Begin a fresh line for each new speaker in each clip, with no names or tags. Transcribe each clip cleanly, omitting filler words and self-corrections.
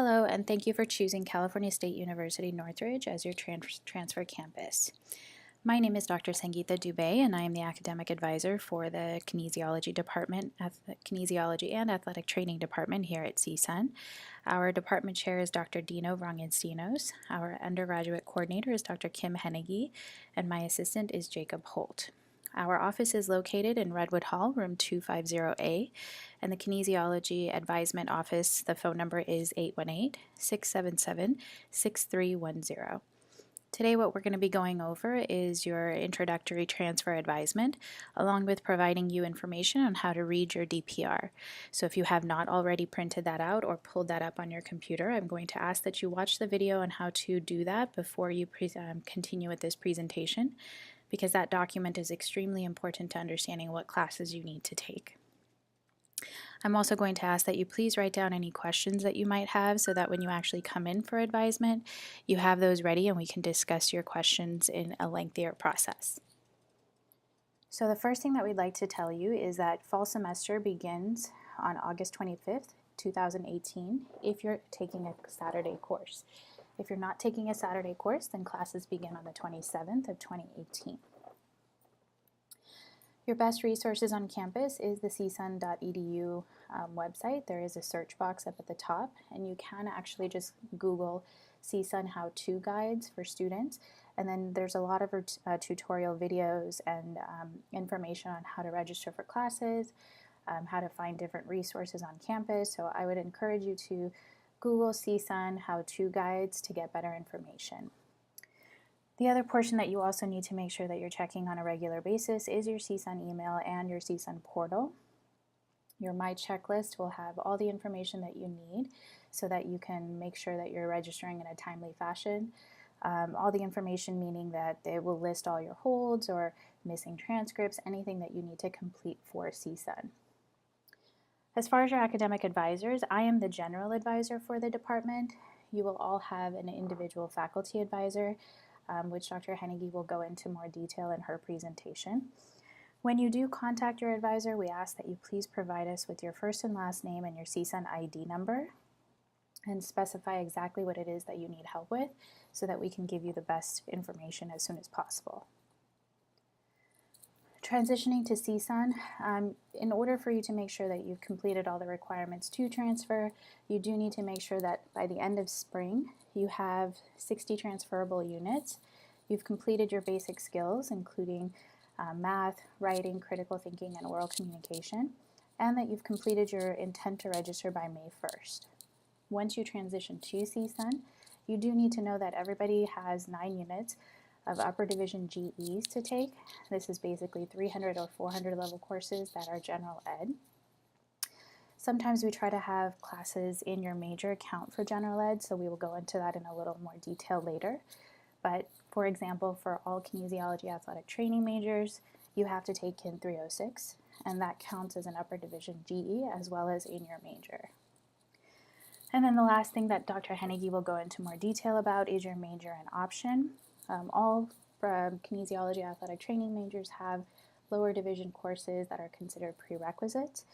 Hello, and thank you for choosing California State University Northridge as your transfer campus. My name is Dr. Sangeeta Dubey, and I am the academic advisor for the Kinesiology Department, Kinesiology and Athletic Training Department here at CSUN. Our department chair is Dr. Dino Vrangenstinos. Our undergraduate coordinator is Dr. Kim Hennigy, and my assistant is Jacob Holt. Our office is located in Redwood Hall, room 250A, and the Kinesiology Advisement Office, the phone number is 818-677-6310. Today what we're going to be going over is your introductory transfer advisement, along with providing you information on how to read your DPR. So if you have not already printed that out or pulled that up on your computer, I'm going to ask that you watch the video on how to do that before you continue with this presentation, because that document is extremely important to understanding what classes you need to take. I'm also going to ask that you please write down any questions that you might have so that when you actually come in for advisement, you have those ready and we can discuss your questions in a lengthier process. So the first thing that we'd like to tell you is that fall semester begins on August 25th, 2018 if you're taking a Saturday course. If you're not taking a Saturday course, then classes begin on the 27th of 2018. Your best resources on campus is the csun.edu website. There is a search box up at the top, and you can actually just Google CSUN how-to guides for students, and then there's a lot of tutorial videos and information on how to register for classes, how to find different resources on campus. So I would encourage you to Google CSUN how-to guides to get better information. The other portion that you also need to make sure that you're checking on a regular basis is your CSUN email and your CSUN portal. Your My Checklist will have all the information that you need so that you can make sure that you're registering in a timely fashion. All the information meaning that they will list all your holds or missing transcripts, anything that you need to complete for CSUN. As far as your academic advisors, I am the general advisor for the department. You will all have an individual faculty advisor, which Dr. Hennigy will go into more detail in her presentation. When you do contact your advisor, we ask that you please provide us with your first and last name and your CSUN ID number and specify exactly what it is that you need help with so that we can give you the best information as soon as possible. Transitioning to CSUN, in order for you to make sure that you've completed all the requirements to transfer, you do need to make sure that by the end of spring you have 60 transferable units. You've completed your basic skills, including math, writing, critical thinking, and oral communication, and that you've completed your intent to register by May 1st. Once you transition to CSUN, you do need to know that everybody has 9 units of upper division GEs to take. This is basically 300 or 400 level courses that are general ed. Sometimes we try to have classes in your major count for general ed, so we will go into that in a little more detail later. But for example, for all kinesiology athletic training majors, you have to take KIN 306, and that counts as an upper division GE as well as in your major. And then the last thing that Dr. Hennigy will go into more detail about is your major and option. All kinesiology athletic training majors have lower division courses that are considered prerequisites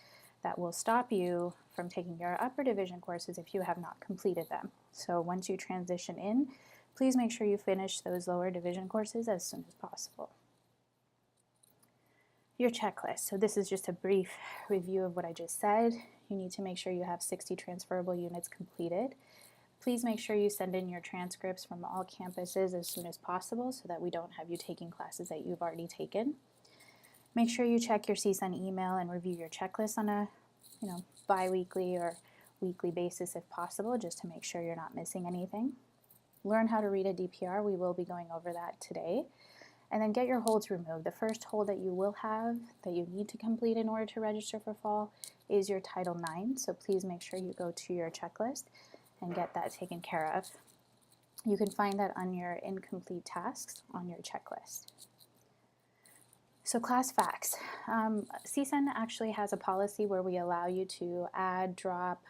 that will stop you from taking your upper division courses if you have not completed them. So once you transition in, please make sure you finish those lower division courses as soon as possible. Your checklist. So this is just a brief review of what I just said. You need to make sure you have 60 transferable units completed. Please make sure you send in your transcripts from all campuses as soon as possible so that we don't have you taking classes that you've already taken. Make sure you check your CSUN email and review your checklist on a bi-weekly or weekly basis if possible, just to make sure you're not missing anything. Learn how to read a DPR. We will be going over that today. And then get your holds removed. The first hold that you will have that you need to complete in order to register for fall is your Title IX, so please make sure you go to your checklist and get that taken care of. You can find that on your incomplete tasks on your checklist. So class facts. CSUN actually has a policy where we allow you to add, drop,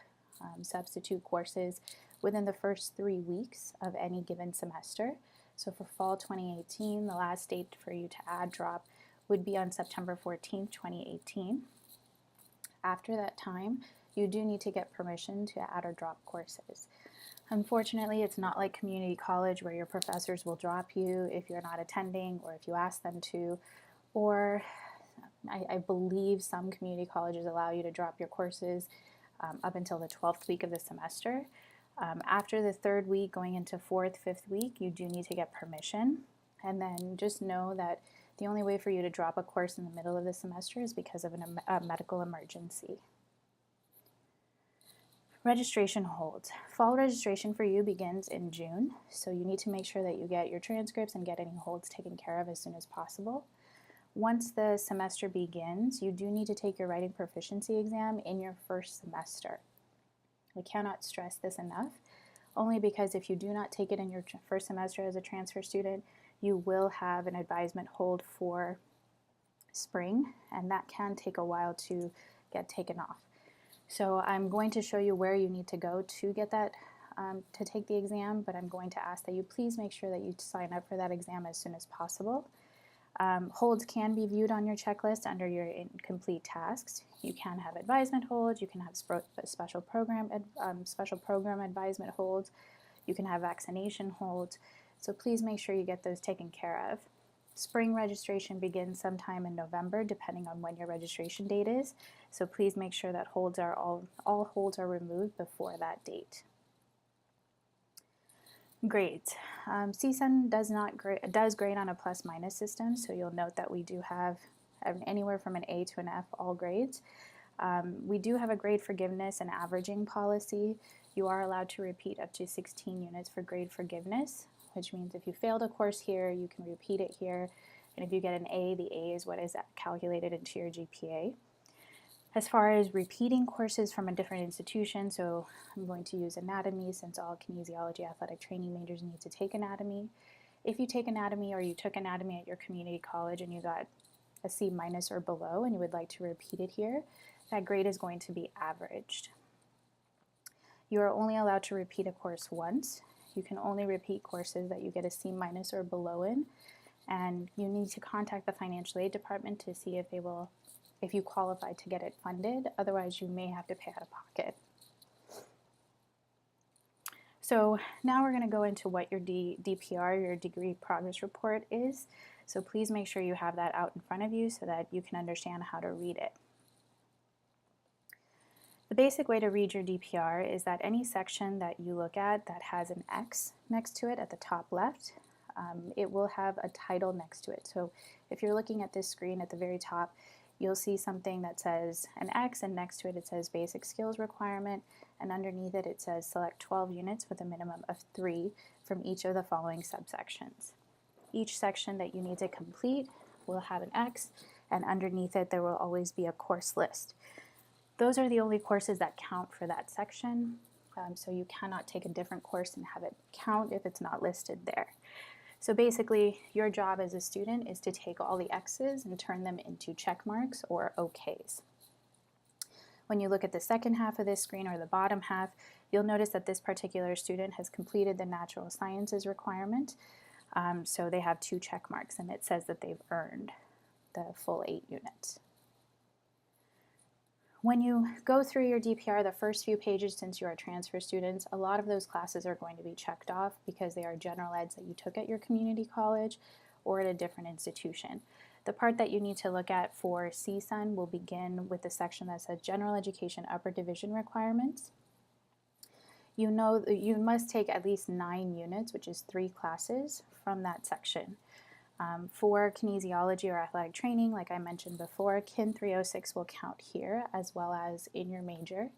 substitute courses within the first 3 weeks of any given semester. So for fall 2018, the last date for you to add, drop would be on September 14th, 2018. After that time, you do need to get permission to add or drop courses. Unfortunately, it's not like community college where your professors will drop you if you're not attending or if you ask them to, or I believe some community colleges allow you to drop your courses up until the 12th week of the semester. After the 3rd week, going into 4th, 5th week, you do need to get permission. And then just know that the only way for you to drop a course in the middle of the semester is because of a medical emergency. Registration holds. Fall registration for you begins in June, so you need to make sure that you get your transcripts and get any holds taken care of as soon as possible. Once the semester begins, you do need to take your writing proficiency exam in your first semester. I cannot stress this enough, only because if you do not take it in your first semester as a transfer student, you will have an advisement hold for spring, and that can take a while to get taken off. So I'm going to show you where you need to go to get that, to take the exam, but I'm going to ask that you please make sure that you sign up for that exam as soon as possible. Holds can be viewed on your checklist under your incomplete tasks. You can have advisement holds, you can have special program advisement holds, you can have vaccination holds, so please make sure you get those taken care of. Spring registration begins sometime in November, depending on when your registration date is, so please make sure that all holds are removed before that date. Grades. CSUN does grade on a plus-minus system, so you'll note that we do have anywhere from an A to an F all grades. We do have a grade forgiveness and averaging policy. You are allowed to repeat up to 16 units for grade forgiveness, which means if you failed a course here, you can repeat it here, and if you get an A, the A is what is calculated into your GPA. As far as repeating courses from a different institution, so I'm going to use anatomy since all kinesiology athletic training majors need to take anatomy. If you take anatomy or you took anatomy at your community college and you got a C- or below and you would like to repeat it here, that grade is going to be averaged. You are only allowed to repeat a course once. You can only repeat courses that you get a C- or below in, and you need to contact the financial aid department to see if you qualify to get it funded. Otherwise, you may have to pay out of pocket. So now we're going to go into what your DPR, your degree progress report, is. So please make sure you have that out in front of you so that you can understand how to read it. The basic way to read your DPR is that any section that you look at that has an X next to it at the top left, it will have a title next to it. So if you're looking at this screen at the very top, you'll see something that says an X, and next to it it says basic skills requirement, and underneath it it says select 12 units with a minimum of 3 from each of the following subsections. Each section that you need to complete will have an X, and underneath it there will always be a course list. Those are the only courses that count for that section, so you cannot take a different course and have it count if it's not listed there. So basically, your job as a student is to take all the X's and turn them into check marks or OKs. When you look at the second half of this screen, or the bottom half, you'll notice that this particular student has completed the natural sciences requirement, so they have 2 check marks, and it says that they've earned the full 8 units. When you go through your DPR, the first few pages, since you are transfer students, a lot of those classes are going to be checked off because they are general eds that you took at your community college or at a different institution. The part that you need to look at for CSUN will begin with the section that says General Education Upper Division Requirements. You know that you must take at least 9 units, which is 3 classes, from that section. For kinesiology or athletic training, like I mentioned before, Kin 306 will count here as well as in your major.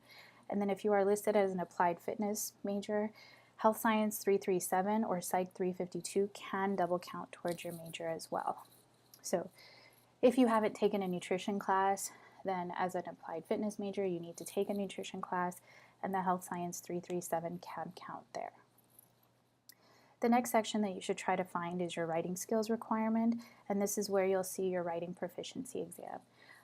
And then if you are listed as an applied fitness major, Health Science 337 or Psych 352 can double count towards your major as well. So if you haven't taken a nutrition class, then as an applied fitness major, you need to take a nutrition class, and the Health Science 337 can count there. The next section that you should try to find is your writing skills requirement, and this is where you'll see your writing proficiency exam.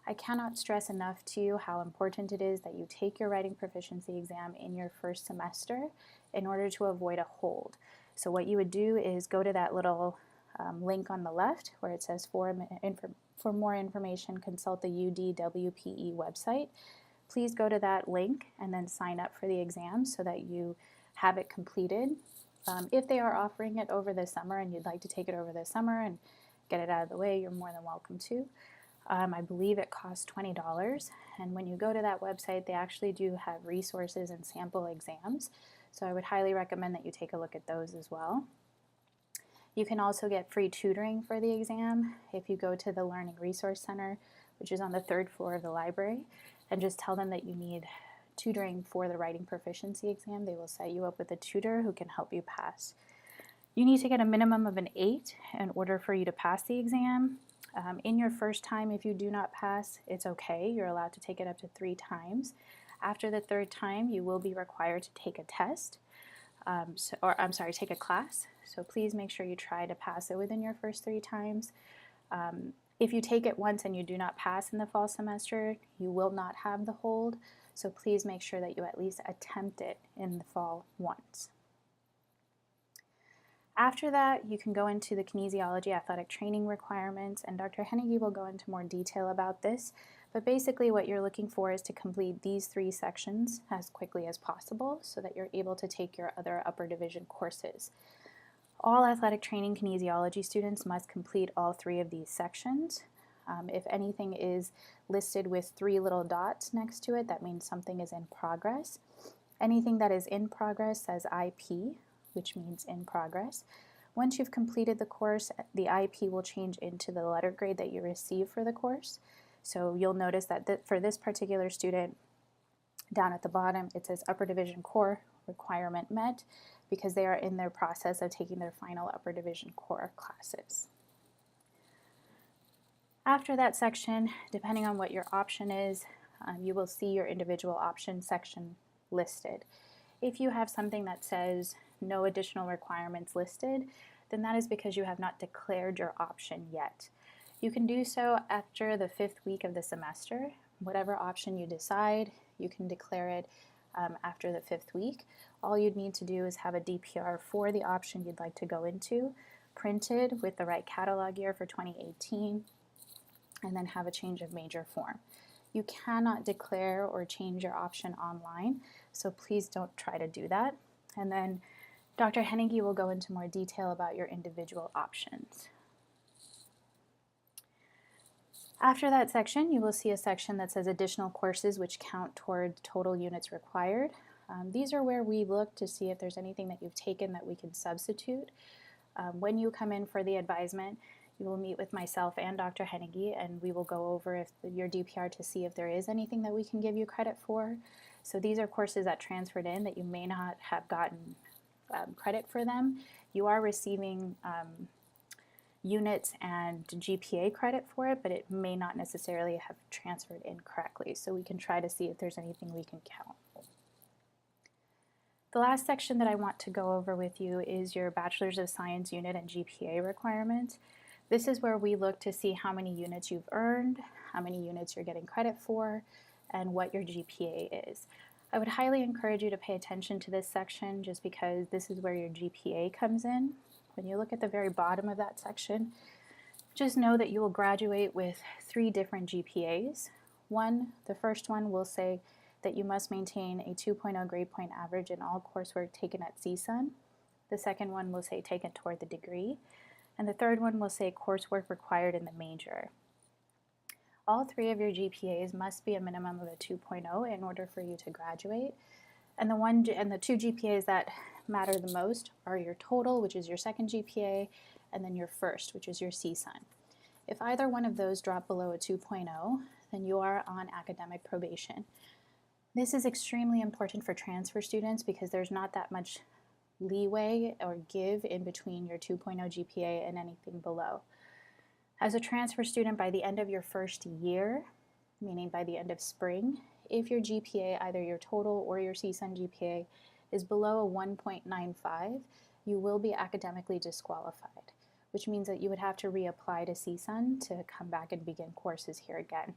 I cannot stress enough to you how important it is that you take your writing proficiency exam in your first semester in order to avoid a hold. So what you would do is go to that little link on the left where it says for more information, consult the UDWPE website. please go to that link and then sign up for the exam so that you have it completed. If they are offering it over the summer and you'd like to take it over the summer and get it out of the way, you're more than welcome to. I believe it costs $20, and when you go to that website, they actually do have resources and sample exams, so I would highly recommend that you take a look at those as well. You can also get free tutoring for the exam if you go to the Learning Resource Center, which is on the 3rd floor of the library, and just tell them that you need tutoring for the writing proficiency exam. They will set you up with a tutor who can help you pass. You need to get a minimum of an 8 in order for you to pass the exam. In your first time, if you do not pass, it's okay. You're allowed to take it up to 3 times. After the 3rd time, you will be required to take a test, take a class. So please make sure you try to pass it within your first 3 times. If you take it once and you do not pass in the fall semester, you will not have the hold. So please make sure that you at least attempt it in the fall once. After that, you can go into the kinesiology athletic training requirements, and Dr. Hennigy will go into more detail about this, but basically what you're looking for is to complete these 3 sections as quickly as possible so that you're able to take your other upper division courses. All athletic training kinesiology students must complete all 3 of these sections. If anything is listed with 3 little dots next to it, that means something is in progress. Anything that is in progress says IP, which means in progress. Once you've completed the course, the IP will change into the letter grade that you receive for the course. So you'll notice that for this particular student, down at the bottom, it says Upper Division Core requirement met, because they are in their process of taking their final Upper Division Core classes. After that section, depending on what your option is, you will see your individual option section listed. If you have something that says no additional requirements listed, then that is because you have not declared your option yet. You can do so after the 5th week of the semester. Whatever option you decide, you can declare it after the 5th week. All you'd need to do is have a DPR for the option you'd like to go into, printed with the right catalog year for 2018, and then have a change of major form. You cannot declare or change your option online, so please don't try to do that. And then Dr. Hennigy will go into more detail about your individual options. After that section, you will see a section that says additional courses which count toward total units required. These are where we look to see if there's anything that you've taken that we can substitute. When you come in for the advisement, you will meet with myself and Dr. Hennigy, and we will go over your DPR to see if there is anything that we can give you credit for. So these are courses that transferred in that you may not have gotten credit for them. You are receiving units and GPA credit for it, but it may not necessarily have transferred in correctly. So we can try to see if there's anything we can count. The last section that I want to go over with you is your Bachelor's of Science unit and GPA requirements. This is where we look to see how many units you've earned, how many units you're getting credit for, and what your GPA is. I would highly encourage you to pay attention to this section just because this is where your GPA comes in. When you look at the very bottom of that section, just know that you will graduate with 3 different GPAs. The first one will say that you must maintain a 2.0 grade point average in all coursework taken at CSUN. The second one will say taken toward the degree. And the third one will say coursework required in the major. All 3 of your GPAs must be a minimum of a 2.0 in order for you to graduate. And the 2 GPAs that matter the most are your total, which is your second GPA, and then your first, which is your CSUN. If either one of those drop below a 2.0, then you are on academic probation. This is extremely important for transfer students because there's not that much leeway or give in between your 2.0 GPA and anything below. As a transfer student, by the end of your first year, meaning by the end of spring, if your GPA, either your total or your CSUN GPA, is below a 1.95, you will be academically disqualified, which means that you would have to reapply to CSUN to come back and begin courses here again.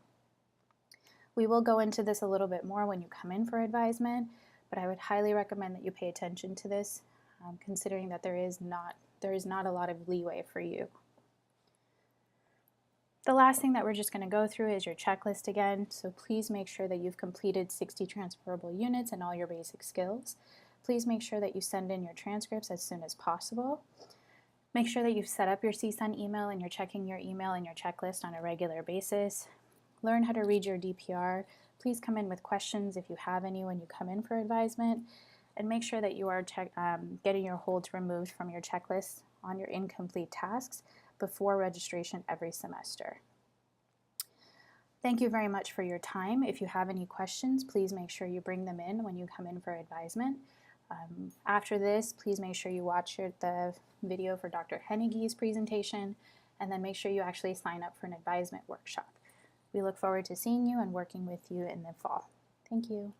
We will go into this a little bit more when you come in for advisement, but I would highly recommend that you pay attention to this, considering that there is not a lot of leeway for you. The last thing that we're just going to go through is your checklist again, so please make sure that you've completed 60 transferable units and all your basic skills. Please make sure that you send in your transcripts as soon as possible. Make sure that you've set up your CSUN email and you're checking your email and your checklist on a regular basis. Learn how to read your DPR. Please come in with questions if you have any when you come in for advisement, and make sure that you are getting your holds removed from your checklist on your incomplete tasks before registration every semester. Thank you very much for your time. If you have any questions, please make sure you bring them in when you come in for advisement. After this, please make sure you watch the video for Dr. Hennige's presentation, and then make sure you actually sign up for an advisement workshop. We look forward to seeing you and working with you in the fall. Thank you.